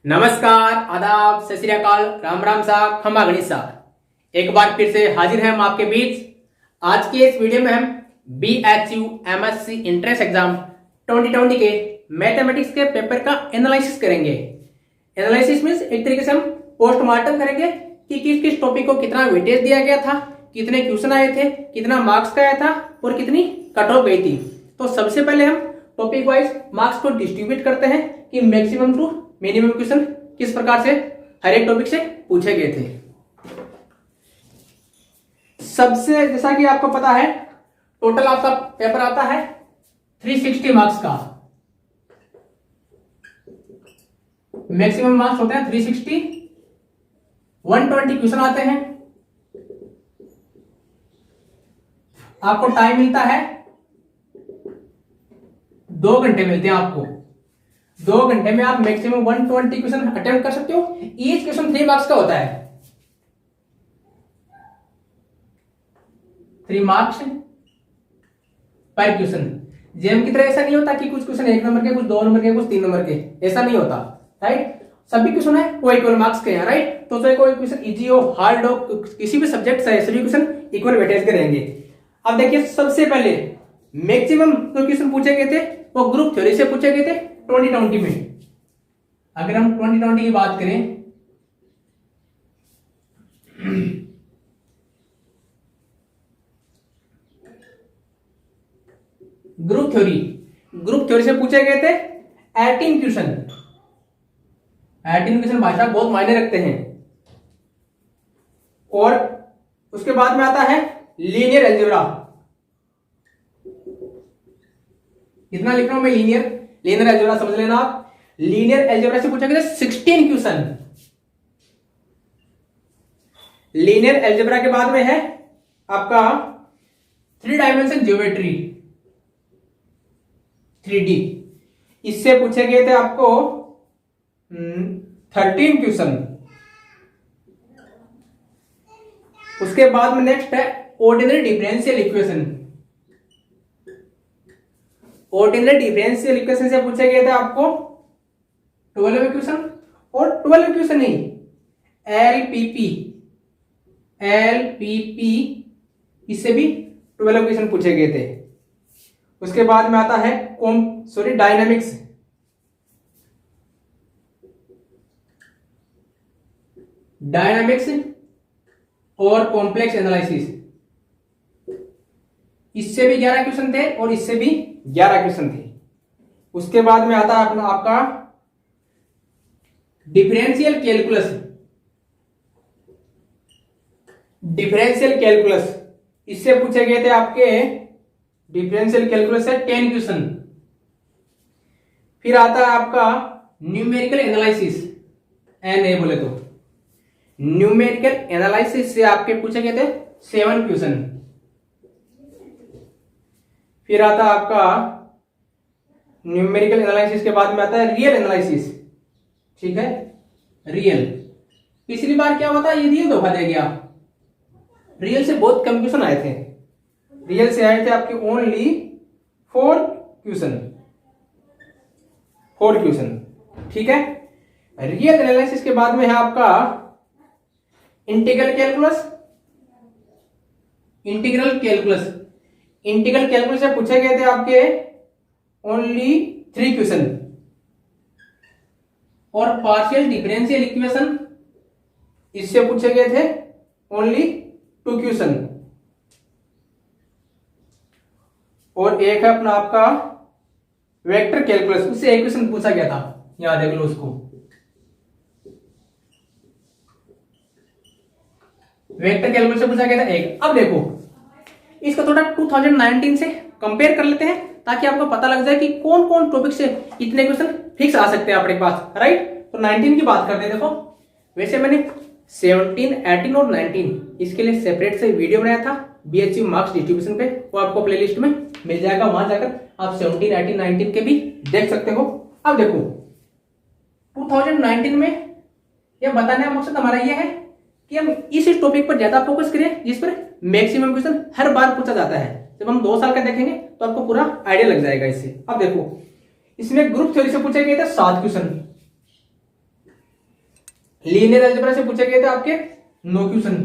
नमस्कार, आदाब, सत श्री अकाल, राम राम साहब, खमा गणित साहब। एक बार फिर से हाजिर हैं हम आपके बीच। आज के इस वीडियो में हम BHU MSc इंट्रेंस एग्जाम 2020 के मैथमेटिक्स के पेपर का एनालिसिस करेंगे। एनालिसिस मीन्स एक तरीके से हम पोस्टमार्टम करेंगे कि किस किस टॉपिक को कितना वेटेज दिया गया था, कितने क्वेश्चन आए थे, कितना मार्क्स का आया था और कितनी कट ऑफ गई थी। तो सबसे पहले हम टॉपिक वाइज मार्क्स को डिस्ट्रीब्यूट करते हैं कि मैक्सिमम टू मिनिमम क्वेश्चन किस प्रकार से हर एक टॉपिक से पूछे गए थे। सबसे जैसा कि आपको पता है टोटल आपका पेपर आता है 360 मार्क्स का। मैक्सिमम मार्क्स होते हैं 360, 120 क्वेश्चन आते हैं। आपको टाइम मिलता है 2 घंटे मिलते हैं आपको। 2 घंटे में आप मैक्सिमम 120 क्वेश्चन अटेम्प्ट कर सकते हो। ईच क्वेश्चन 3 मार्क्स का होता है। 3 मार्क्स पर क्वेश्चन। जेएम की तरह ऐसा नहीं होता कि कुछ क्वेश्चन 1 नंबर के, कुछ 2 नंबर के, कुछ 3 नंबर के, ऐसा नहीं होता। राइट, सभी क्वेश्चन है वो इक्वल मार्क्स के हैं। राइट, तो चाहे कोई क्वेश्चन इजी हो, हार्ड हो, किसी भी सब्जेक्ट से सभी क्वेश्चन इक्वल वेटेज के रहेंगे। अब देखिए, सबसे पहले मैक्सिमम जो क्वेश्चन पूछे गए थे वो ग्रुप थ्योरी से पूछे गए थे 2020 में। अगर हम 2020 की बात करें, ग्रुप थ्योरी से पूछे गए थे 18 क्वेश्चन। 18 क्वेश्चन भाई साहब बहुत मायने रखते हैं। और उसके बाद में आता है लीनियर अलजेब्रा। कितना लिख रहा हूं मैं? लीनियर अलजेब्रा समझ लेना आप। लीनियर अलजेब्रा से पूछा गया 16 क्वेश्चन। लीनियर अलजेब्रा के बाद में है आपका 3 डायमेंशन ज्योमेट्री, 3D। इससे पूछे गए थे आपको 13 क्वेश्चन। उसके बाद में नेक्स्ट है ordinary differential equation. Ordinary differential equation से पूछे गए थे आपको 12 क्वेश्चन। और 12 क्वेश्चन नहीं, LPP इससे भी 12 क्वेश्चन पूछे गए थे। उसके बाद में आता है डायनामिक्स। और कॉम्प्लेक्स एनालिसिस, इससे भी 11 क्वेश्चन थे और इससे भी 11 क्वेश्चन थे। उसके बाद में आता है आपका डिफरेंशियल कैलकुलस। इससे पूछे गए थे आपके डिफरेंशियल कैलकुलस से 10 क्वेश्चन। फिर आता है आपका न्यूमेरिकल एनालिसिस, NA बोले तो। न्यूमेरिकल एनालिसिस से आपके पूछे गए थे 7 क्वेश्चन। फिर आता है आपका न्यूमेरिकल एनालिसिस के बाद में आता है रियल एनालिसिस। ठीक है, रियल। पिछली बार क्या हुआ था, ये रियल धोखा दे गया। रियल से बहुत कम क्वेश्चन आए थे। रियल से आए थे आपके ओनली 4 क्वेश्चन। ठीक है, रियल एनालिसिस के बाद में है आपका इंटीग्रल कैलकुलस से पूछे गए थे आपके ओनली 3 क्वेश्चन। और पार्शियल डिफरेंशियल इक्वेशन, इससे पूछे गए थे ओनली 2 क्वेश्चन। और एक है अपना आपका वेक्टर कैलकुलस, उससे 1 क्वेश्चन पूछा गया था। याद देख लो उसको। वेक्टर कैलकुलस से पूछा गया था 1। अब देखो, इसका थोड़ा 2019 से कंपेयर कर लेते हैं ताकि आपको पता लग जाए कि कौन कौन टॉपिक से इतने क्वेश्चन फिक्स आ सकते हैं अपने पास। राइट, तो 19 की बात करते हैं। देखो, वैसे मैंने 17, 18 और 19 इसके लिए सेपरेट से वीडियो बनाया था BHU मार्क्स डिस्ट्रीब्यूशन पे। वो आपको प्लेलिस्ट में मिल जाएगा, वहां जाकर आप 17, 18, 19 के भी देख सकते हो। अब देखो, 2019 में यह बताने का मकसद हमारा यह है कि हम इस टॉपिक पर ज्यादा फोकस करें जिस पर मैक्सिमम क्वेश्चन हर बार पूछा जाता है। जब हम 2 साल का देखेंगे तो आपको पूरा आइडिया लग जाएगा इससे। अब देखो, इसमें ग्रुप थ्योरी से पूछे गए थे 7 क्वेश्चन। लीनियर अलजेब्रा से पूछे गए थे आपके 9 क्वेश्चन,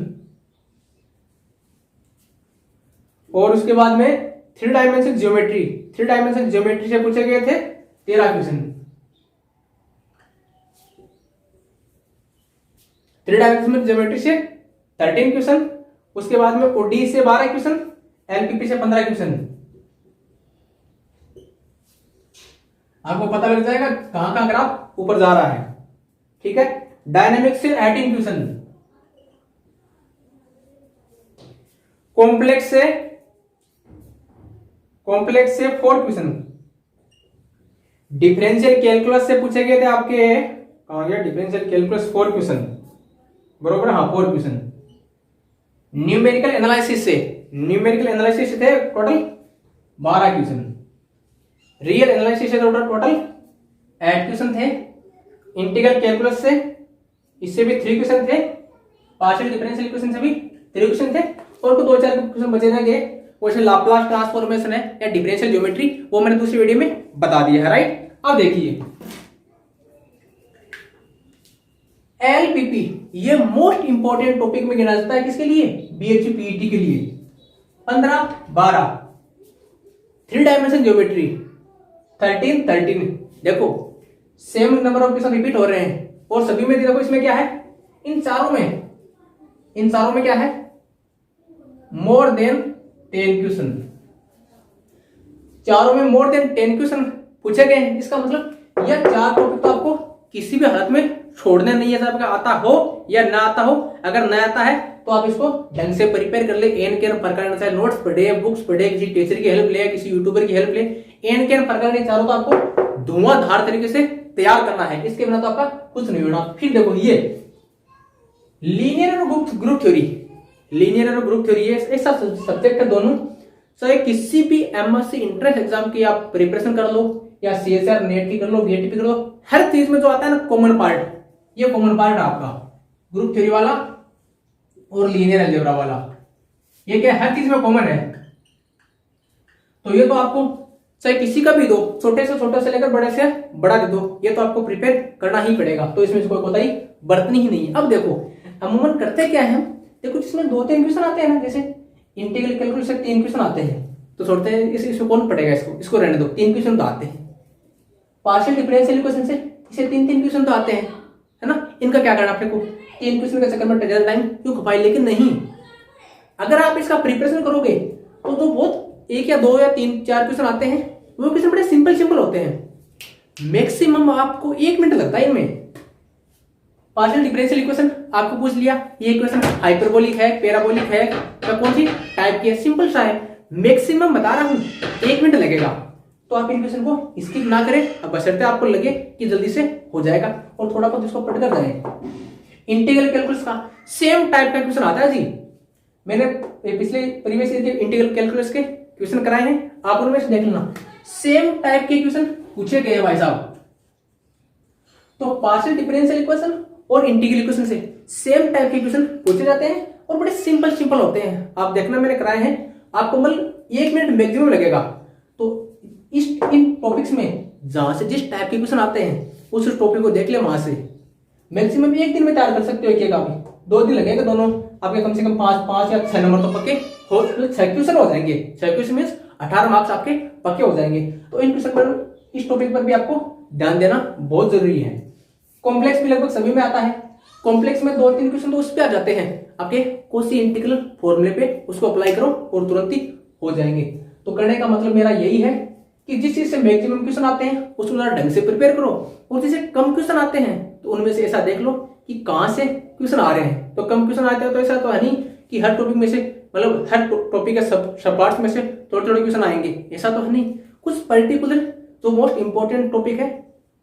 और उसके बाद में 3 डायमेंशन ज्योमेट्री से पूछे गए थे 13 क्वेश्चन। 3 डायमेंशन ज्योमेट्री से 13 क्वेश्चन, उसके बाद में ओडी से 12 क्वेश्चन, एलपीपी से 15 क्वेश्चन। आपको पता लग जाएगा कहां कहां ग्राफ ऊपर जा रहा है। ठीक है, डायनेमिक्स से 18 क्वेश्चन, कॉम्प्लेक्स से 4 क्वेश्चन, डिफरेंशियल कैलकुलस से पूछे गए थे आपके, कहां गया डिफरेंशियल कैलकुलस 4 क्वेश्चन, बरोबर, हाँ 4 क्वेश्चन। न्यूमेरिकल एनालिसिस से थे टोटल 12 क्वेश्चन, रियल एनालिसिस से टोटल 8 क्वेश्चन थे, इंटीग्रल कैलकुलस से इससे भी 3 क्वेश्चन थे, पार्शियल डिफरेंशियल इक्वेशन से भी 3 क्वेश्चन थे, और को 2-4 क्वेश्चन बचे रहेंगे, वो लाप्लास ट्रांसफॉर्मेशन है या डिफरेंशियल ज्योमेट्री, वो मैंने दूसरी वीडियो में बता दिया है, राइट। अब देखिए एलपीपी, ये मोस्ट इंपॉर्टेंट टॉपिक में गिना जाता है, किसके लिए, बीएचयू पीईटी के लिए। 15-12 3 डायमेंशन ज्योमेट्री, 13 देखो same number of question repeat हो रहे हैं, और सभी में देखो इसमें क्या है, इन चारों में क्या है, मोर देन 10 क्वेश्चन, चारों में मोर देन 10 क्वेश्चन पूछे गए हैं। इसका मतलब यह 4 टॉपिक तो आपको किसी भी हालत में छोड़ने नहीं है, सब का आता हो या ना आता हो। अगर ना आता है तो आप इसको ढंग से प्रिपेयर कर ले, एन के प्रकार से नोट्स पढ़े, बुक्स पढ़े, किसी टीचर की हेल्प ले, किसी यूट्यूबर की हेल्प ले, एन के प्रकार के चारों तो आपको धुआंधार तरीके से तैयार करना है, इसके बिना तो आपका कुछ नहीं होना। फिर देखो ये लीनियर और ग्रुप थ्योरी ये ऐसा सब्जेक्ट है दोनों, चाहे किसी भी एमएससी इंट्रेंस एग्जाम की आप प्रिपरेशन कर लो या सीएसआर नेट की कर लो, बीएटी की कर लो, हर चीज में जो आता है ना कॉमन पार्ट, ये कॉमन पार्ट है आपका ग्रुप थ्योरी वाला और लीनियर अलजेब्रा वाला, ये क्या हर चीज में कॉमन है। तो ये तो आपको चाहे किसी का भी दो, छोटे से छोटा से लेकर बड़े से बड़ा दे दो, ये तो आपको प्रिपेयर करना ही पड़ेगा, तो इसमें कोई कोताही बरतनी ही नहीं है। अब देखो अमूमन करते क्या है, देखो जिसमें 2-3 क्वेश्चन आते हैं ना, जैसे इंटीग्रल कैलकुलस से 3 क्वेश्चन आते हैं तो छोड़ते हैं, इसमें कौन पढ़ेगा, इसको रहने दो, 3 क्वेश्चन तो आते हैं। पार्शियल डिफरेंशियल इक्वेशन से इसे 3-3 क्वेश्चन तो आते हैं, है ना, इनका क्या करना अपने को, 3 क्वेश्चन के चक्कर में ज्यादा टाइम क्यों खपाए। लेकिन नहीं, अगर आप इसका प्रिपरेशन करोगे तो बहुत 1 या 2 या 3-4 क्वेश्चन आते हैं, वो क्वेश्चन बड़े सिंपल होते हैं, मैक्सिमम आपको 1 मिनट लगता है इनमें। पार्शियल डिफरेंशियल इक्वेशन आपको पूछ लिया, ये इक्वेशन हाइपरबोलिक है, पैराबोलिक है, या कौन सी टाइप की है, सिंपल सा है, मैक्सिमम बता रहा हूं 1 मिनट लगेगा। तो आप इन क्वेश्चन को स्किप ना करें, अब बशर्ते आपको लगे कि जल्दी से हो जाएगा, और थोड़ा बहुत इसको पढ़कर जाए। इंटीग्रल कैलकुलस का सेम टाइप का क्वेश्चन आता है जी, मैंने पिछले प्रीवियस ईयर के इंटीग्रल कैलकुलस के क्वेश्चन कराए हैं, आप उनमें से देख लेना, सेम टाइप के क्वेश्चन पूछे गए भाई साहब। तो पार्शियल डिफरेंशियल इक्वेशन और इंटीग्रल इक्वेशन से सेम टाइप के क्वेश्चन पूछे जाते हैं, और बड़े सिंपल होते हैं। आप देखना मैंने कराए हैं, आपको मतलब 1 मिनट मैक्सिमम लगेगा। तो इन टॉपिक्स में जहां से जिस टाइप के क्वेश्चन आते हैं उस टॉपिक को देख ले, वहां से मैक्सिमम 1 दिन में तैयार कर सकते हो, एक का भी 2 दिन लगेगा, दोनों आपके कम से कम 5 या 6 नंबर तो पक्के हो, 6 क्वेश्चन हो जाएंगे। 6 क्वेश्चन मीन्स 18 मार्क्स आपके पक्के हो जाएंगे। तो इन क्वेश्चन पर, इस टॉपिक पर भी आपको ध्यान देना बहुत जरूरी है। कॉम्प्लेक्स भी लगभग सभी में आता है, कॉम्प्लेक्स में 2-3 क्वेश्चन तो उस पे आ जाते हैं आपके कोसी इंटीग्रल फॉर्मूले पे, उसको अप्लाई करो और तुरंत ही हो जाएंगे। तो करने का मतलब मेरा यही है कि जिस चीज से मैक्सिमम क्वेश्चन आते हैं उसको जरा ढंग से प्रिपेयर करो, और जिससे कम क्वेश्चन आते हैं तो उनमें से ऐसा देख लो कि कहां से क्वेश्चन आ रहे हैं। तो कम क्वेश्चन आते हैं तो ऐसा तो है नहीं कि हर टॉपिक में से, मतलब हर टॉपिक के सब पार्ट्स में से थोड़े क्वेश्चन आएंगे, ऐसा तो है नहीं। कुछ पर्टिकुलर जो मोस्ट इंपॉर्टेंट टॉपिक है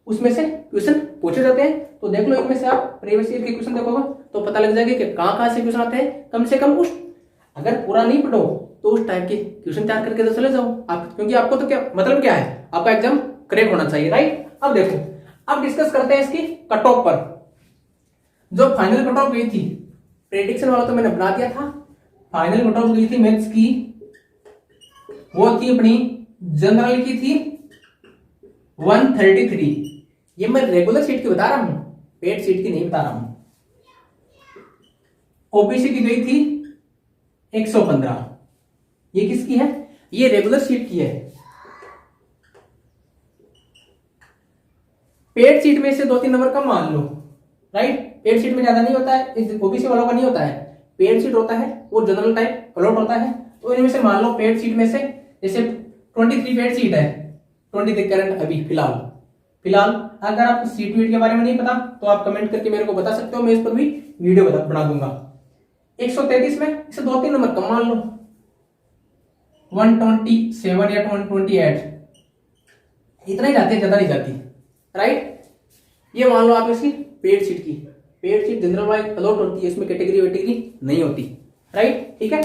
उसमें से क्वेश्चन पूछे जाते हैं। तो देख लो, इनमें से आप प्रीवियस ईयर के क्वेश्चन देखोगे तो पता लग जाएगा कि कहां से क्वेश्चन आते हैं। कम से कम उस, अगर पूरा नहीं पढ़ो तो उस टाइप के क्वेश्चन तैयार करके तो चले जाओ आप, क्योंकि आपको तो क्या मतलब क्या है, आपका एग्जाम क्रैक होना चाहिए, राइट। अब देखो, अब डिस्कस करते हैं इसकी कट ऑफ पर। जो फाइनल कट ऑफ गई थी, प्रेडिक्शन वाला तो मैंने बना दिया था, फाइनल कट ऑफ गई थी मैथ्स की, वो थी अपनी जनरल की थी 133। ये मैं रेगुलर सीट की बता रहा हूं, पेड सीट की नहीं बता रहा हूं। ओबीसी की गई थी 115। ये किसकी है? ये रेगुलर सीट की है। पेड सीट में से 2-3 नंबर कम मान लो, राइट। पेड सीट में ज्यादा नहीं होता है, ओबीसी वालों का नहीं होता है। पेड सीट होता है वो जनरल टाइप अलॉट होता है। तो इनमें से मान लो पेड सीट में से जैसे 23 पेड सीट है, 23 करंट अभी फिलहाल अगर आपको सीट वीट के बारे में नहीं पता तो आप कमेंट करके मेरे को बता सकते हो, मैं इस पर भी वीडियो बना दूंगा। 133 में इसे 2-3 नंबर कम मान लो, 127 या 128, इतना ही जाते हैं, ज्यादा नहीं जाती, राइट। ये मान लो आप इसकी पेड सीट की। Paid seat general wise allot होती है, इसमें कैटेगरी वेटेगरी नहीं होती, राइट। ठीक है,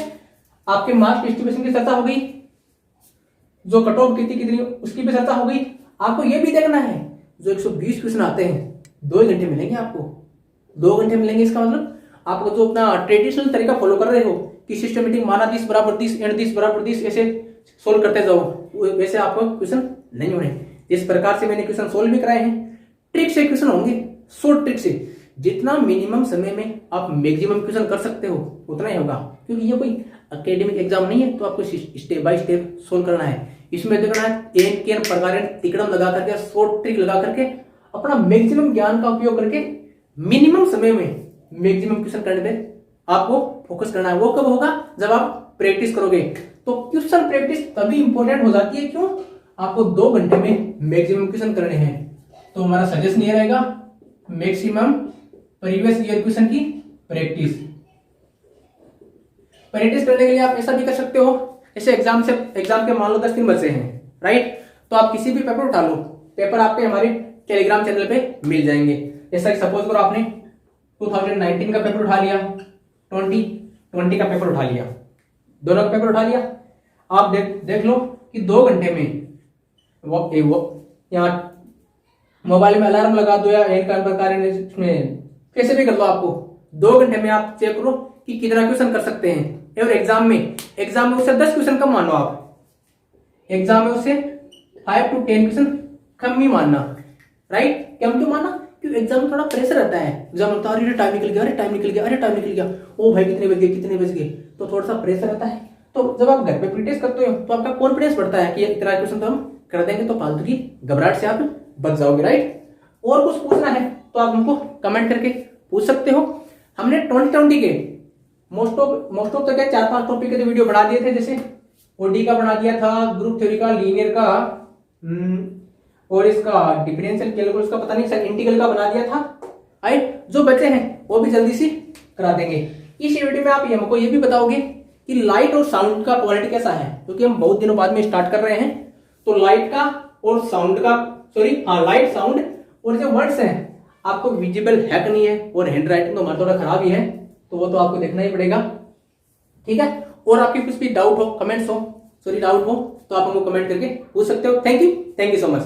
आपके मार्क्स डिस्ट्रीब्यूशन की चर्चा हो गई, जो कट ऑफ कितनी उसकी भी चर्चा हो गई। आपको यह भी देखना है जो 120 क्वेश्चन आते हैं 2 घंटे मिलेंगे आपको, 2 घंटे मिलेंगे। इसका मतलब आपको जो अपना ट्रेडिशनल तरीका फॉलो कर रहे हो कि सिस्टमेटिक माना 30 बराबर 30 एंड 30 बराबर 30 ऐसे सोल्व करते जाओ, वैसे आपको क्वेश्चन नहीं होने। जिस प्रकार से मैंने क्वेश्चन सोल्व भी कराए हैं, ट्रिक से क्वेश्चन होंगे, शॉर्ट ट्रिक से। जितना मिनिमम समय में आप मैक्सिमम क्वेश्चन कर सकते हो उतना ही होगा, क्योंकि ये कोई एकेडमिक एग्जाम नहीं है। तो आपको स्टेप बाय स्टेप सोल्व करना है। इसमें देखना है एन केन प्रकार तिकड़म लगा करके, शॉर्ट ट्रिक लगा करके, अपना मैक्सिमम ज्ञान का उपयोग करके मिनिमम समय में मैक्सिमम क्वेश्चन करने पे आपको फोकस करना है। वो कब होगा? जब आप प्रैक्टिस करोगे। तो क्वेश्चन प्रैक्टिस तभी इंपॉर्टेंट हो जाती है, क्यों? आपको 2 घंटे में मैक्सिमम क्वेश्चन करने हैं। तो हमारा सजेशन ये रहेगा, मैक्सिमम प्रीवियस ईयर क्वेश्चन की प्रैक्टिस करने के लिए आप ऐसा भी कर सकते हो, जैसे एग्जाम के मान लो 10 दिन बचे हैं, राइट। तो आप किसी भी पेपर उठा लो, पेपर आपके हमारे टेलीग्राम चैनल पे मिल जाएंगे। जैसा कि सपोज करो आपने 2019 का पेपर उठा लिया, 2020 का पेपर उठा लिया, दोनों का पेपर उठा लिया। आप देख लो कि 2 घंटे में यहाँ मोबाइल में अलार्म लगा दो या इसमें कैसे भी कर लो, आपको 2 घंटे में आप चेक करो कि कितना क्वेश्चन कर सकते हैं। और एग्जाम में उससे 10 क्वेश्चन कम मानो। आप एग्जाम में उससे 5 to 10 क्वेश्चन कम ही मानना, राइट। कम क्यों मानना? क्योंकि एग्जाम में थोड़ा प्रेशर रहता है। एग्जाम में अरे टाइम निकल गया, ओ भाई कितने बज गए, तो थोड़ा सा प्रेशर रहता है। तो जब आप घर पे प्रैक्टिस करते हो तो आपका कॉन्फिडेंस बढ़ता है कि इतना क्वेश्चन तो हम कर देंगे, तो फालतू की घबराहट से आप बच जाओगे, राइट। और कुछ पूछना है तो आप हमको कमेंट करके पूछ सकते हो। हमने 2020 के मोस्ट ऑफ तो क्या 4-5 टॉपिक के तो वीडियो बना दिए थे, जैसे ओडी का बना दिया था, ग्रुप थ्योरी का, लीनियर का, और इसका डिफरेंशियल कैलकुलस का पता नहीं सर इंटीग्रल का बना दिया था, राइट। जो बचे हैं वो भी जल्दी से करा देंगे। इस वीडियो में आप हमको ये भी बताओगे कि लाइट और साउंड का क्वालिटी कैसा है, क्योंकि हम बहुत दिनों बाद में स्टार्ट कर रहे हैं। तो लाइट का और साउंड का, लाइट साउंड और जो वर्ड्स हैं आपको विजिबल है कि नहीं है, और हैंड राइटिंग तो हमारा थोड़ा खराब ही है, तो वो तो आपको देखना ही पड़ेगा, ठीक है। और आपके कुछ भी डाउट हो, डाउट हो तो आप हमको कमेंट करके पूछ सकते हो। Thank you so much.